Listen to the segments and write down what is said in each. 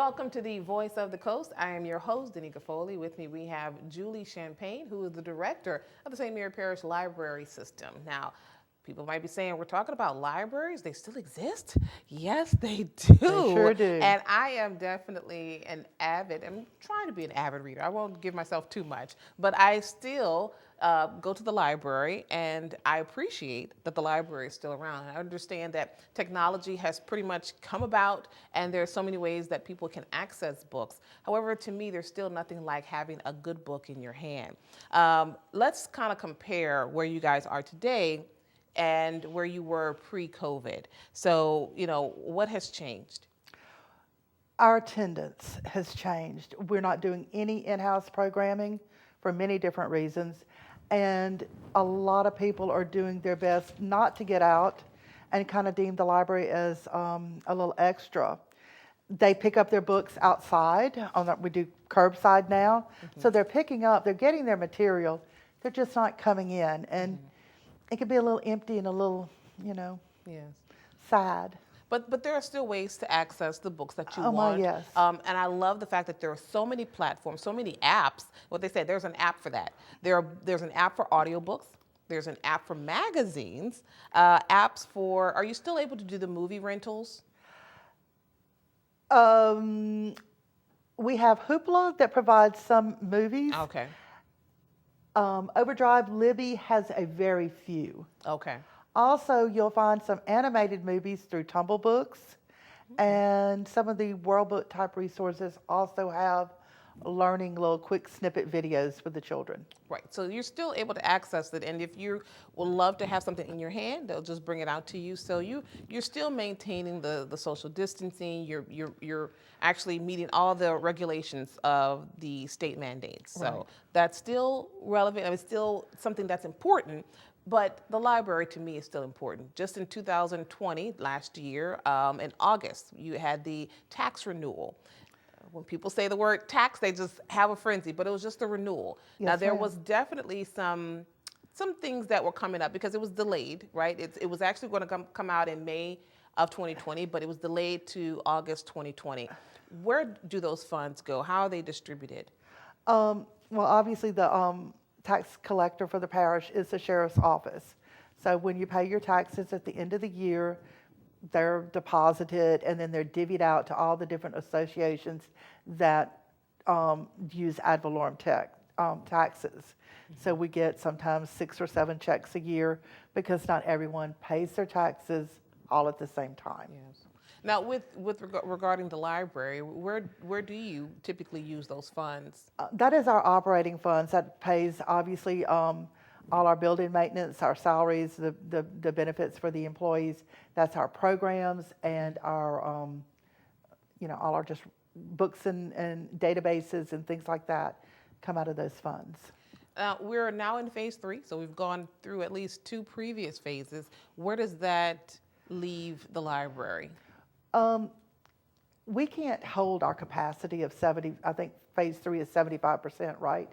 Welcome to the Voice of the Coast. I am your host, Dankia Foley. With me, we have Julie Champange, who is the director of the St. Mary Parish Library System. Now, people might be saying, we're talking about libraries. They still exist? Yes, they do. They sure do. And I am definitely I'm trying to be an avid reader. I won't give myself too much, but I still go to the library, and I appreciate that the library is still around. I understand that technology has pretty much come about, and there are so many ways that people can access books. However, to me, there's still nothing like having a good book in your hand. Let's kind of compare where you guys are today and where you were pre-COVID. So, what has changed? Our attendance has changed. We're not doing any in-house programming for many different reasons. And a lot of people are doing their best not to get out and kind of deem the library as a little extra. They pick up their books outside. We do curbside now. Mm-hmm. So they're getting their material. They're just not coming in. And it can be a little empty and a little, Yes. sad. But there are still ways to access the books that you want. Want. Yes. And I love the fact that there are so many platforms, so many apps. What they say, there's an app for that. There's an app for audiobooks. There's an app for magazines. Apps for, are you still able to do the movie rentals? We have Hoopla that provides some movies. Okay. Overdrive Libby has a very few. Okay. Also, you'll find some animated movies through Tumble Books, and some of the World Book type resources also have learning little quick snippet videos for the children. Right, so you're still able to access it, and if you would love to have something in your hand, they'll just bring it out to you. So you're still maintaining the social distancing. You're actually meeting all the regulations of the state mandates. So right. That's still relevant. It's still something that's important. But the library, to me, is still important. Just in 2020, last year, in August, you had the tax renewal. When people say the word tax, they just have a frenzy, but it was just a renewal. Yes, now, there ma'am. was definitely some things that were coming up because it was delayed, right? It was actually going to come out in May of 2020, but it was delayed to August 2020. Where do those funds go? How are they distributed? Well, obviously, the tax collector for the parish is the sheriff's office. So when you pay your taxes at the end of the year, they're deposited and then they're divvied out to all the different associations that use ad valorem taxes. Mm-hmm. So we get sometimes 6 or 7 checks a year because not everyone pays their taxes all at the same time. Yes. Now, regarding the library, where do you typically use those funds? That is our operating funds. That pays, obviously, all our building maintenance, our salaries, the benefits for the employees. That's our programs and our, all our just books and databases and things like that come out of those funds. We're now in phase 3, so we've gone through at least 2 previous phases. Where does that leave the library? We can't hold our capacity of 70, I think phase 3 is 75%, right?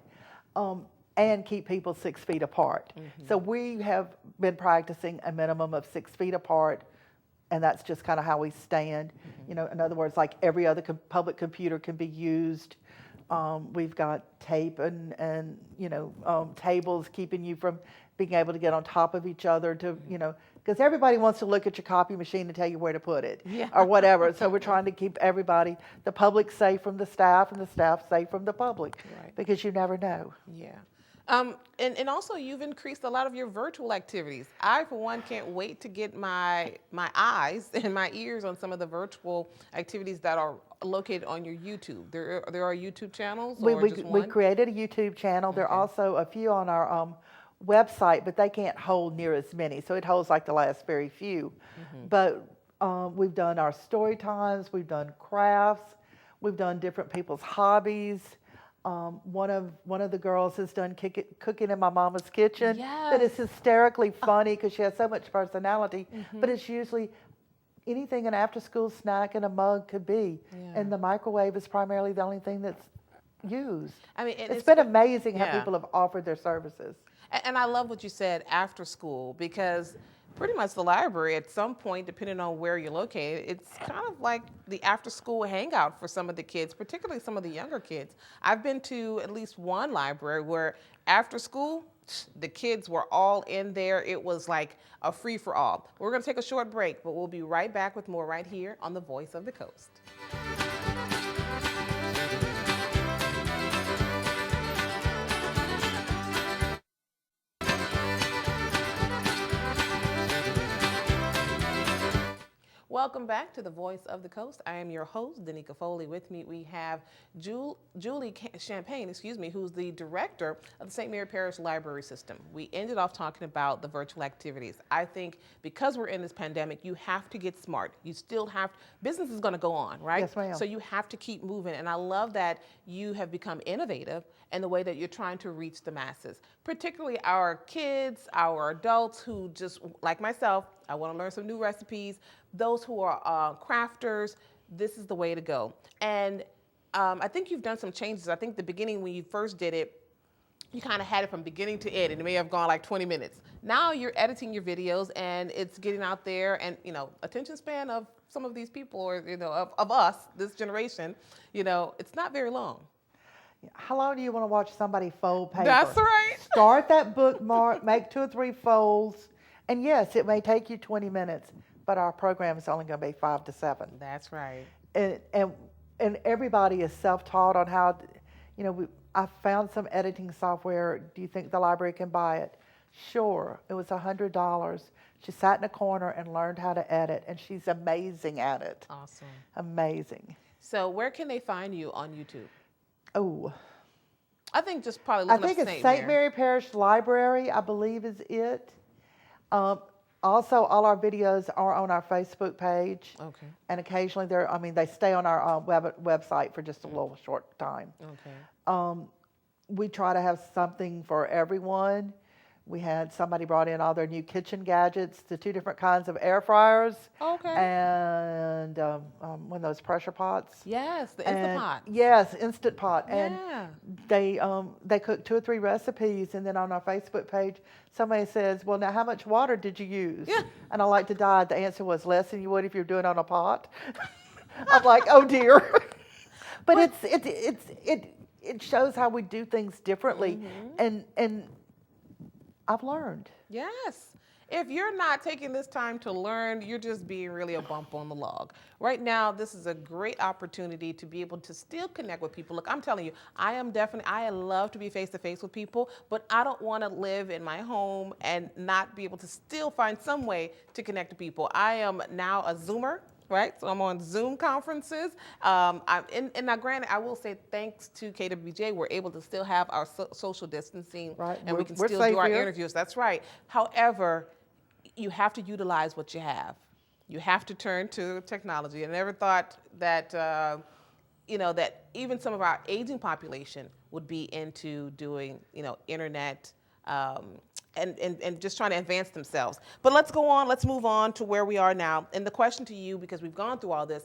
And keep people 6 feet apart. Mm-hmm. So we have been practicing a minimum of 6 feet apart, and that's just kind of how we stand. Mm-hmm. In other words, like every other public computer can be used. We've got tape and tables keeping you from being able to get on top of each other to, because everybody wants to look at your copy machine and tell you where to put it or whatever. So we're trying to keep the public safe from the staff and the staff safe from the public, right? Because you never know. Yeah. And also you've increased a lot of your virtual activities. I, for one, can't wait to get my eyes and my ears on some of the virtual activities that are located on your YouTube. There are YouTube channels, or just one? We created a YouTube channel. Okay. There are also a few on our website, but they can't hold near as many. So it holds like the last very few. Mm-hmm. But we've done our story times. We've done crafts. We've done different people's hobbies. One of the girls has done cooking in my mama's kitchen. Yes. That is hysterically funny because she has so much personality. Mm-hmm. But it's usually anything an after-school snack in a mug could be. Yeah. And the microwave is primarily the only thing that's used. I mean, it's been amazing how people have offered their services. And I love what you said, after school, because pretty much the library at some point, depending on where you're located, it's kind of like the after school hangout for some of the kids, particularly some of the younger kids. I've been to at least one library where after school, the kids were all in there. It was like a free for all. We're going to take a short break, but we'll be right back with more right here on The Voice of the Coast. Welcome back to The Voice of the Coast. I am your host, Dankia Foley. With me, we have Julie Champange, who's the director of the St. Mary Parish Library System. We ended off talking about the virtual activities. I think because we're in this pandemic, you have to get smart. You still have, business is going to go on, right? Yes, ma'am. So you have to keep moving. And I love that you have become innovative in the way that you're trying to reach the masses, particularly our kids, our adults who just, like myself, I want to learn some new recipes. Those who are crafters, this is the way to go. And I think you've done some changes. I think the beginning when you first did it, you kind of had it from beginning to end, and it may have gone like 20 minutes. Now you're editing your videos, and it's getting out there, and attention span of some of these people, or of us, this generation, it's not very long. How long do you want to watch somebody fold paper? That's right. Start that bookmark, make 2 or 3 folds, and yes, it may take you 20 minutes, but our program is only going to be 5 to 7. That's right. And everybody is self-taught on how, I found some editing software. Do you think the library can buy it? Sure. It was $100. She sat in a corner and learned how to edit, and she's amazing at it. Awesome. Amazing. So where can they find you on YouTube? Oh. I think just probably I looking think up it's St. Mary Parish Library, I believe is it. Also, all our videos are on our Facebook page. Okay. And occasionally they stay on our website for just a little short time. Okay. We try to have something for everyone. We had somebody brought in all their new kitchen gadgets, the 2 different kinds of air fryers. Okay. And one of those pressure pots. Yes, the Instant Pot. Yes, Instant Pot. Yeah. And they cook 2 or 3 recipes, and then on our Facebook page, somebody says, well, now how much water did you use? Yeah. And I like to die. The answer was less than you would if you're doing it on a pot. I'm like, oh dear. But it shows how we do things differently. Mm-hmm. And I've learned. Yes. If you're not taking this time to learn, you're just being really a bump on the log. Right now, this is a great opportunity to be able to still connect with people. Look, I'm telling you, I love to be face-to-face with people, but I don't want to live in my home and not be able to still find some way to connect to people. I am now a Zoomer. Right, so I'm on Zoom conferences. And now, granted, I will say thanks to KWJ, we're able to still have our social distancing, right. And we can still do our interviews. That's right. However, you have to utilize what you have. You have to turn to technology. I never thought that that even some of our aging population would be into doing internet. And just trying to advance themselves. But let's go on, let's move on to where we are now. And the question to you, because we've gone through all this,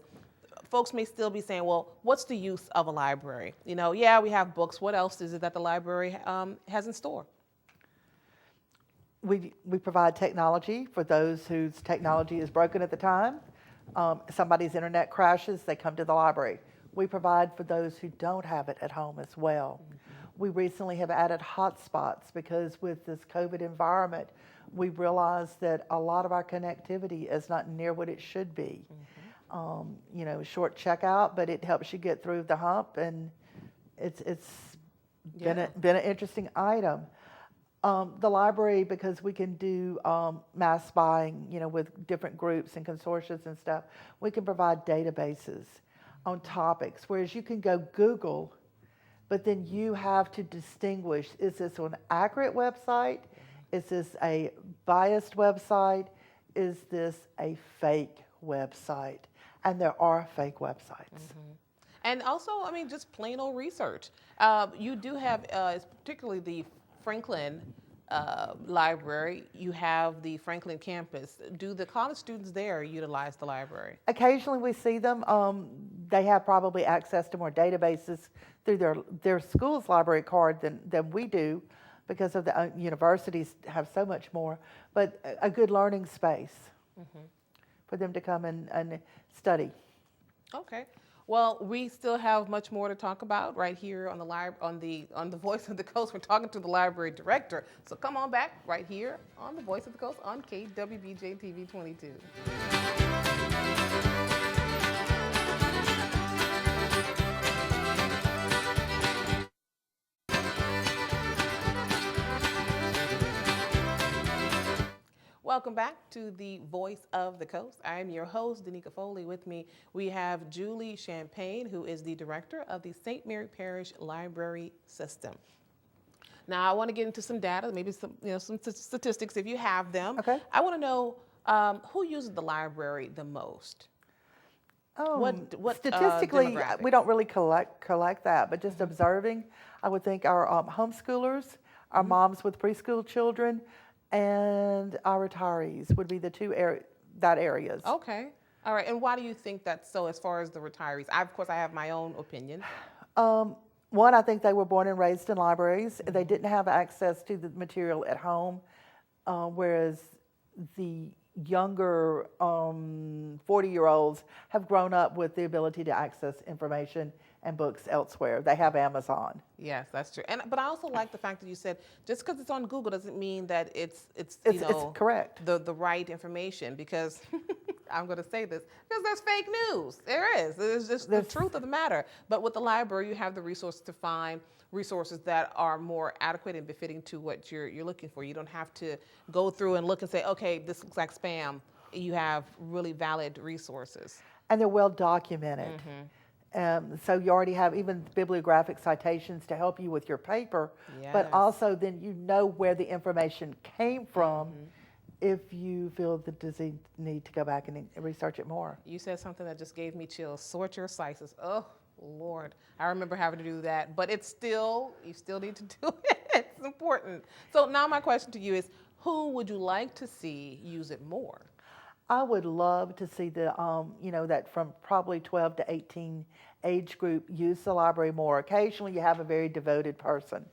folks may still be saying, well, what's the use of a library? Yeah, we have books. What else is it that the library has in store? We provide technology for those whose technology is broken at the time. Somebody's internet crashes, they come to the library. We provide for those who don't have it at home as well. Mm-hmm. We recently have added hotspots because with this COVID environment, we realized that a lot of our connectivity is not near what it should be. Mm-hmm. Short checkout, but it helps you get through the hump, and it's been an interesting item. The library, because we can do mass buying, with different groups and consortia and stuff, we can provide databases on topics, whereas you can go Google, but then you have to distinguish, is this an accurate website? Is this a biased website? Is this a fake website? And there are fake websites. Mm-hmm. And also, just plain old research. You do have, particularly the Franklin library, you have the Franklin campus. Do the college students there utilize the library? Occasionally we see them. They have probably access to more databases through their school's library card than we do. because of the universities have so much more, but a good learning space for them to come and study. Okay. Well, we still have much more to talk about right here on the on the Voice of the Coast. We're talking to the library director. So come on back right here on the Voice of the Coast on KWBJ TV 22. Welcome back to the Voice of the Coast. I am your host, Dankia Foley. With me, we have Julie Champange, who is the director of the St. Mary Parish Library System. Now, I want to get into some data, maybe some statistics if you have them. Okay. I want to know who uses the library the most. What Statistically, demographic? we don't really collect that, but just observing, I would think our homeschoolers, our moms with preschool children, and our retirees would be the two areas. Okay. All right. And why do you think that's so as far as the retirees? Of course, I have my own opinion. One, I think they were born and raised in libraries. They didn't have access to the material at home, whereas the younger 40-year-olds have grown up with the ability to access information and books elsewhere. They have Amazon. Yes, that's true. But I also like the fact that you said just because it's on Google doesn't mean that it's correct. The right information, because I'm going to say this because there's fake news. There is. There's just the truth of the matter. But with the library, you have the resource to find resources that are more adequate and befitting to what you're looking for. You don't have to go through and look and say, okay, this looks like spam. You have really valid resources. And they're well documented. So you already have even bibliographic citations to help you with your paper, but also then you know where the information came from if you feel the disease need to go back and research it more. You said something that just gave me chills. Sort your slices. Oh, Lord. I remember having to do that, but you still need to do it. It's important. So now my question to you is, who would you like to see use it more? I would love to see that from probably 12 to 18 age group use the library more. Occasionally you have a very devoted person,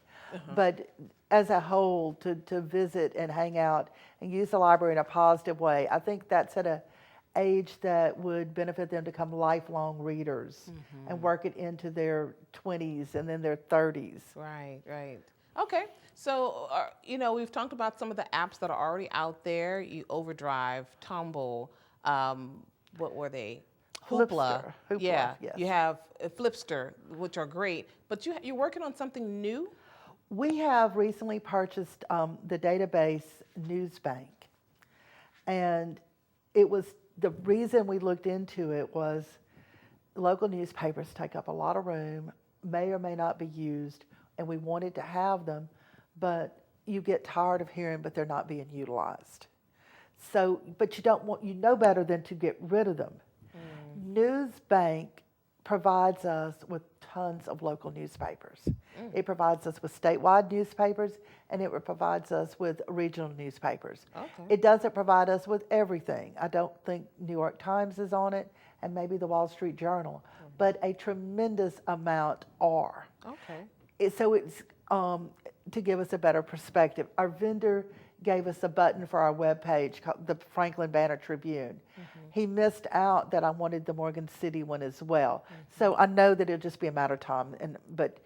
but as a whole to visit and hang out and use the library in a positive way, I think that's at a age that would benefit them to become lifelong readers and work it into their 20s and then their 30s. Right, right. Okay, so we've talked about some of the apps that are already out there. Overdrive, Tumble, what were they? Hoopla. Yeah, yes. You have Flipster, which are great. But you're working on something new? We have recently purchased the database Newsbank, and it was the reason we looked into it was local newspapers take up a lot of room, may or may not be used, and we wanted to have them, but you get tired of hearing, but they're not being utilized. So, but you know better than to get rid of them. Newsbank provides us with tons of local newspapers. It provides us with statewide newspapers, and it provides us with regional newspapers. Okay. It doesn't provide us with everything. I don't think New York Times is on it, and maybe the Wall Street Journal, but a tremendous amount are. Okay. So it's to give us a better perspective. Our vendor gave us a button for our webpage called the Franklin Banner Tribune. He missed out that I wanted the Morgan City one as well. So I know that it'll just be a matter of time. But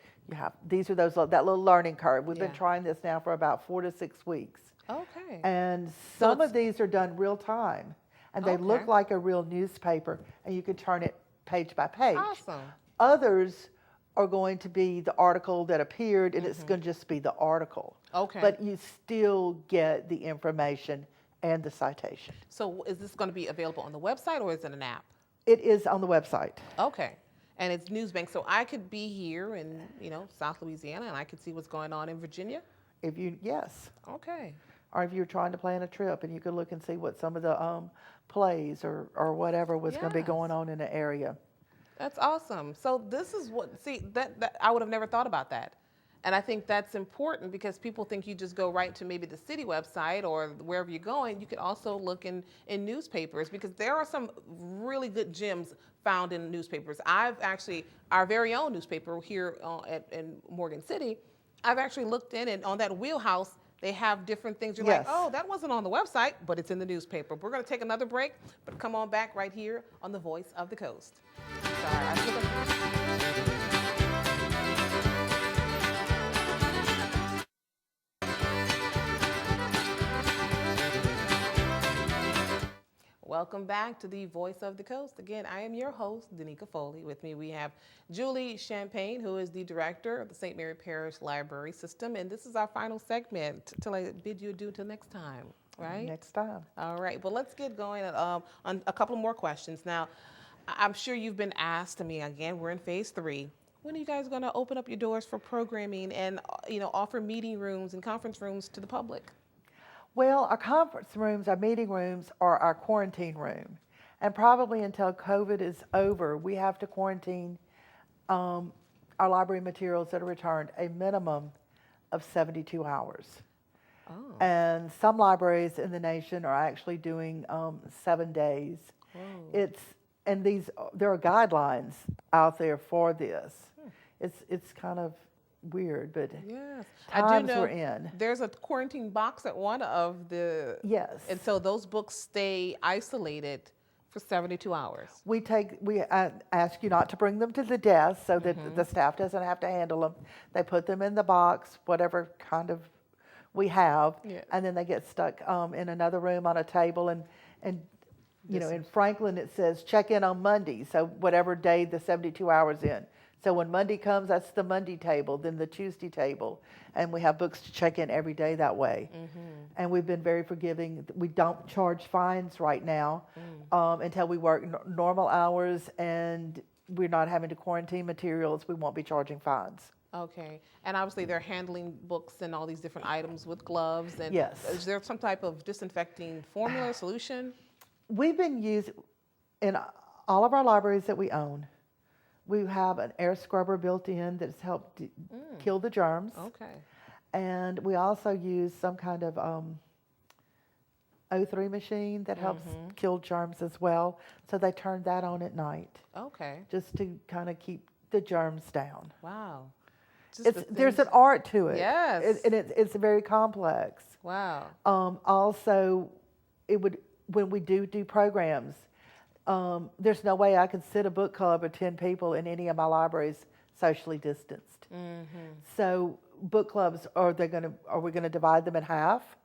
these are that little learning curve. We've been trying this now for about 4 to 6 weeks. Okay. And some of these are done real time, and they look like a real newspaper, and you can turn it page by page. Awesome. Others are going to be the article that appeared, and it's going to just be the article. Okay. But you still get the information and the citation. So is this going to be available on the website, or is it an app? It is on the website. Okay. And it's Newsbank. So I could be here in, South Louisiana, and I could see what's going on in Virginia? Yes. Okay. Or if you're trying to plan a trip, and you could look and see what some of the plays or whatever was going to be going on in the area. That's awesome. So this is that I would have never thought about that. And I think that's important because people think you just go right to maybe the city website or wherever you're going. You could also look in newspapers, because there are some really good gems found in newspapers. Our very own newspaper here in Morgan City I've actually looked in, and on that wheelhouse, they have different things. You're like, Yes. oh, that wasn't on the website, but it's in the newspaper. We're going to take another break, but come on back right here on the Voice of the Coast. Sorry, I took a- Welcome back to the Voice of the Coast. Again, I am your host, Dankia Foley. With me, we have Julie Champange, who is the director of the St. Mary Parish Library System. And this is our final segment till I bid you adieu till next time, right? Next time. All right. Well, let's get going on a couple more questions. Now, I'm sure you've been asked, again, we're in phase 3. When are you guys going to open up your doors for programming and, offer meeting rooms and conference rooms to the public? Well, our conference rooms, our meeting rooms are our quarantine room. And probably until COVID is over, we have to quarantine our library materials that are returned a minimum of 72 hours. Oh. And some libraries in the nation are actually doing 7 days. Whoa. There are guidelines out there for this. It's kind of weird, but Yes. times we're in. There's a quarantine box at one of the. Yes. And so those books stay isolated for 72 hours. We ask you not to bring them to the desk so that the staff doesn't have to handle them. They put them in the box, whatever kind of we have, Yeah. and then they get stuck in another room on a table. And in Franklin it says check in on Monday, so whatever day the 72 hours in. So when Monday comes, that's the Monday table, then the Tuesday table, and we have books to check in every day that way. And we've been very forgiving. We don't charge fines right now until we work normal hours and we're not having to quarantine materials. We won't be charging fines. Okay. And obviously they're handling books and all these different items with gloves. And Yes. Is there some type of disinfecting formula, solution? We've been using, in all of our libraries that we own, we have an air scrubber built in that's helped kill the germs. Okay. And we also use some kind of O3 machine that helps kill germs as well. So they turn that on at night Okay. just to kind of keep the germs down. Wow. Just the There's things- an art to it. Yes. And it's very complex. Wow. Also, when we do programs, there's no way I could sit a book club of 10 people in any of my libraries socially distanced. So book clubs, are we going to divide them in half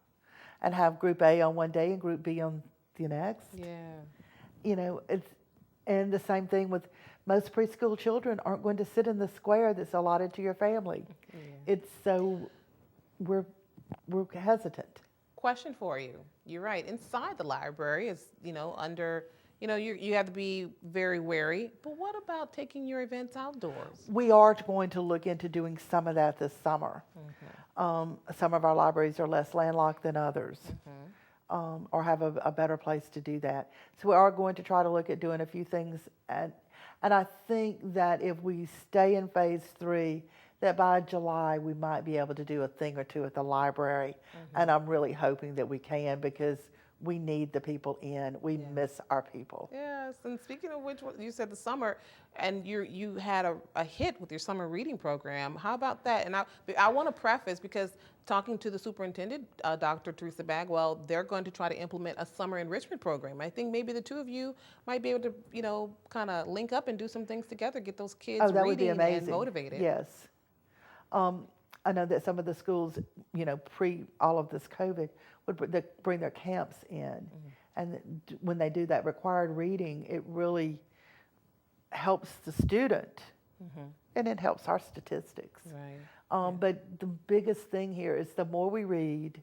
and have group A on one day and group B on the next? Yeah. And the same thing with most preschool children aren't going to sit in the square that's allotted to your family. Yeah. We're hesitant. Question for you. You're right. Inside the library is, under, you have to be very wary. But what about taking your events outdoors? We are going to look into doing some of that this summer. Some of our libraries are less landlocked than others, or have a better place to do that. So we are going to try to look at doing a few things. And I think that if we stay in phase 3, that by July we might be able to do a thing or two at the library. And I'm really hoping that we can, because we need the people in. We miss our people. Yes, and speaking of which, you said the summer, and you had a hit with your summer reading program. How about that? And I want to preface, because talking to the superintendent, Dr. Teresa Bagwell, they're going to try to implement a summer enrichment program. I think maybe the two of you might be able to, kind of link up and do some things together, get those kids that reading would be amazing. and motivated. Yes. I know that some of the schools, pre all of this COVID, would bring their camps in. And when they do that required reading, it really helps the student. And it helps our statistics. Right. But the biggest thing here is the more we read,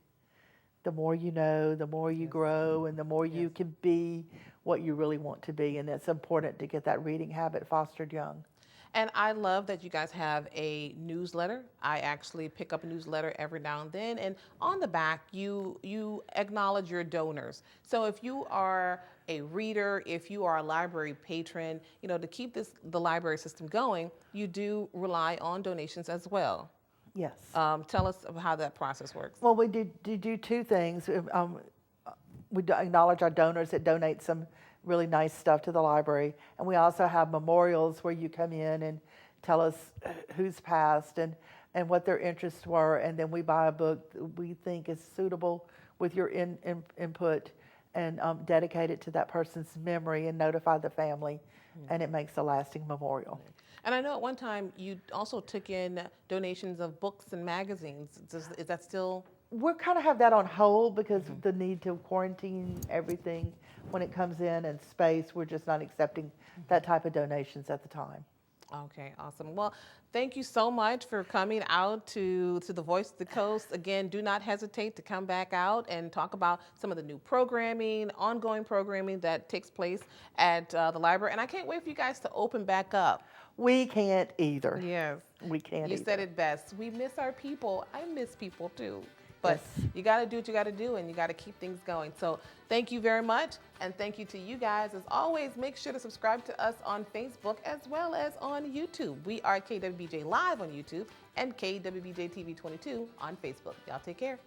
the more you know, the more you grow, and the more you can be what you really want to be. And it's important to get that reading habit fostered young. And I love that you guys have a newsletter. I actually pick up a newsletter every now and then. And on the back, you acknowledge your donors. So if you are a reader, if you are a library patron, to keep the library system going, you do rely on donations as well. Yes. Tell us how that process works. Well, we do 2 things. We acknowledge our donors that donate some really nice stuff to the library. And we also have memorials where you come in and tell us who's passed. And and what their interests were, and then we buy a book that we think is suitable with your input, and dedicate it to that person's memory and notify the family, and it makes a lasting memorial. And I know at one time you also took in donations of books and magazines. Is that still? We kind of have that on hold because of the need to quarantine everything when it comes in, and space. We're just not accepting that type of donations at the time. Okay, awesome. Well, thank you so much for coming out to the Voice of the Coast. Again, do not hesitate to come back out and talk about some of the new programming, ongoing programming that takes place at the library. And I can't wait for you guys to open back up. We can't either. Yes. We can't You either. said it best. We miss our people. I miss people too. But Yes. you got to do what you got to do, and you got to keep things going. So thank you very much, and thank you to you guys. As always, make sure to subscribe to us on Facebook as well as on YouTube. We are KWBJ Live on YouTube and KWBJ TV 22 on Facebook. Y'all take care.